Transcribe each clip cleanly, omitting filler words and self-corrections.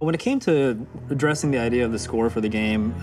When it came to addressing the idea of the score for the game,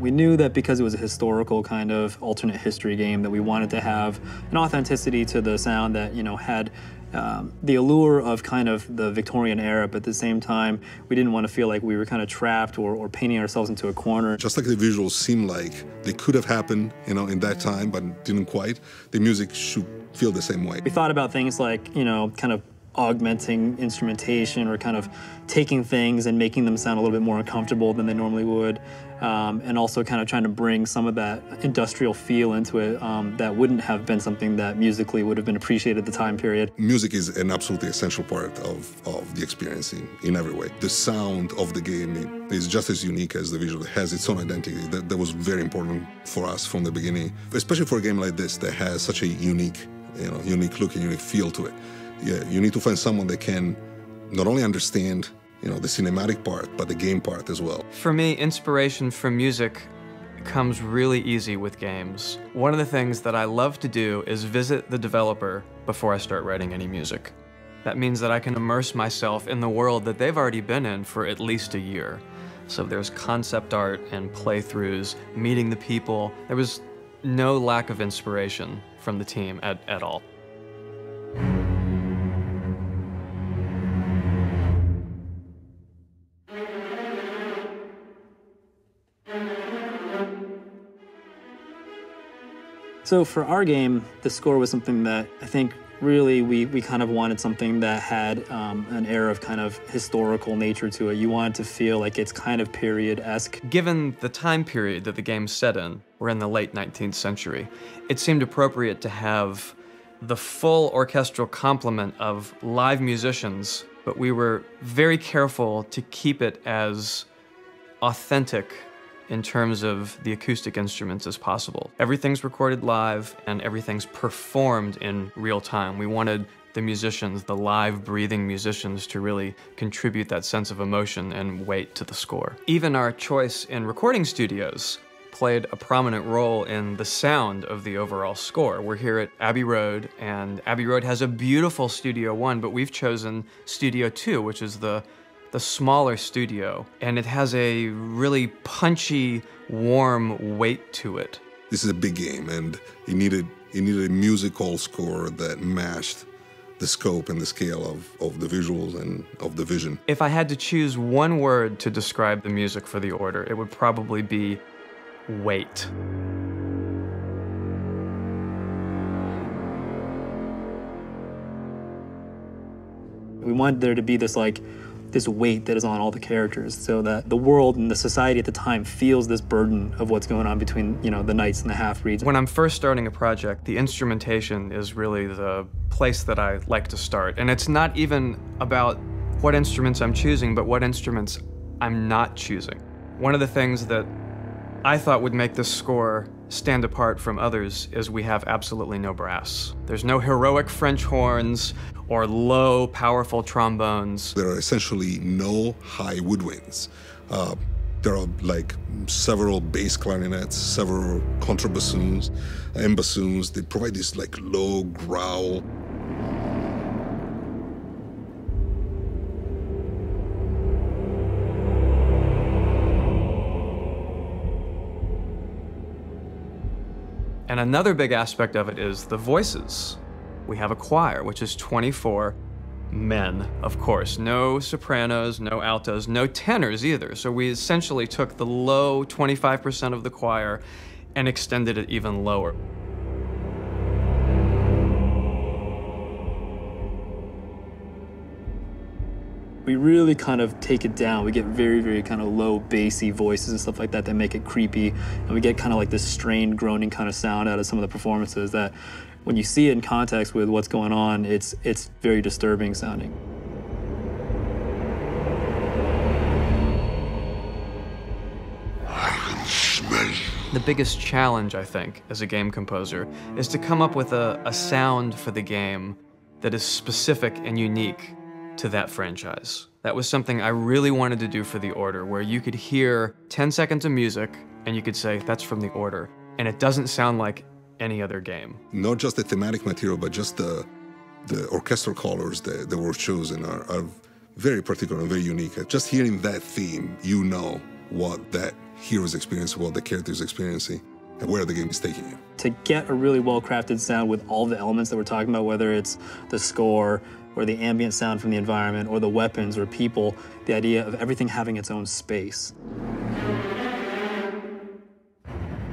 we knew that because it was a historical kind of alternate history game, that we wanted to have an authenticity to the sound that, you know, had the allure of kind of the Victorian era, but at the same time, we didn't want to feel like we were kind of trapped or painting ourselves into a corner. Just like the visuals seem like they could have happened, you know, in that time, but didn't quite, the music should feel the same way. We thought about things like, you know, kind of augmenting instrumentation or kind of taking things and making them sound a little bit more uncomfortable than they normally would, and also kind of trying to bring some of that industrial feel into it that wouldn't have been something that musically would have been appreciated at the time period. Music is an absolutely essential part of the experience in every way. The sound of the game is just as unique as the visual. It has its own identity. That was very important for us from the beginning, especially for a game like this that has such a unique look and unique feel to it. Yeah, you need to find someone that can not only understand, you know, the cinematic part, but the game part as well. For me, inspiration from music comes really easy with games. One of the things that I love to do is visit the developer before I start writing any music. That means that I can immerse myself in the world that they've already been in for at least a year. So there's concept art and playthroughs, meeting the people. There was no lack of inspiration from the team at all. So for our game, the score was something that I think really we kind of wanted something that had an air of kind of historical nature to it. You wanted to feel like it's kind of period-esque. Given the time period that the game's set in, we're in the late 19th century, it seemed appropriate to have the full orchestral complement of live musicians, but we were very careful to keep it as authentic in terms of the acoustic instruments as possible. Everything's recorded live and everything's performed in real time. We wanted the musicians, the live breathing musicians, to really contribute that sense of emotion and weight to the score. Even our choice in recording studios played a prominent role in the sound of the overall score. We're here at Abbey Road, and Abbey Road has a beautiful Studio 1, but we've chosen Studio 2, which is the smaller studio, and it has a really punchy, warm weight to it. This is a big game, and it needed a musical score that matched the scope and the scale of the visuals and of the vision. If I had to choose one word to describe the music for the Order, it would probably be weight. We wanted there to be this weight that is on all the characters, so that the world and the society at the time feels this burden of what's going on between, you know, the knights and the half-breeds. When I'm first starting a project, the instrumentation is really the place that I like to start. And it's not even about what instruments I'm choosing, but what instruments I'm not choosing. One of the things that I thought would make this score stand apart from others is we have absolutely no brass. There's no heroic French horns or low, powerful trombones. There are essentially no high woodwinds. There are like several bass clarinets, several contrabassoons and bassoons. They provide this like low growl. And another big aspect of it is the voices. We have a choir, which is 24 men, of course. No sopranos, no altos, no tenors either. So we essentially took the low 25% of the choir and extended it even lower. We really kind of take it down. We get very, very kind of low, bassy voices and stuff like that that make it creepy. And we get kind of like this strained, groaning kind of sound out of some of the performances that when you see it in context with what's going on, it's very disturbing sounding. The biggest challenge, I think, as a game composer, is to come up with a sound for the game that is specific and unique to that franchise. That was something I really wanted to do for The Order, where you could hear 10 seconds of music and you could say, that's from The Order, and it doesn't sound like any other game. Not just the thematic material, but just the orchestral colors that were chosen are very particular and very unique. Just hearing that theme, you know what that hero is experiencing, what the character is experiencing, and where the game is taking you. To get a really well-crafted sound with all the elements that we're talking about, whether it's the score or the ambient sound from the environment or the weapons or people, the idea of everything having its own space.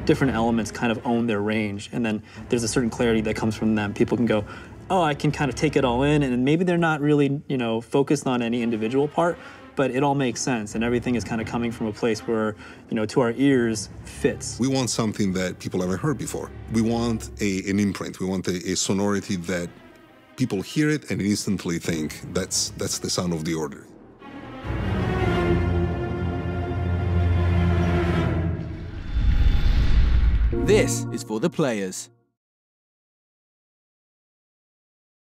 Different elements kind of own their range, and then there's a certain clarity that comes from them. People can go, oh, I can kind of take it all in, and maybe they're not really, focused on any individual part, but it all makes sense, and everything is kind of coming from a place where, to our ears, fits. We want something that people haven't heard before. We want an imprint. We want a sonority that people hear it and instantly think that's the sound of the Order. This is for the players.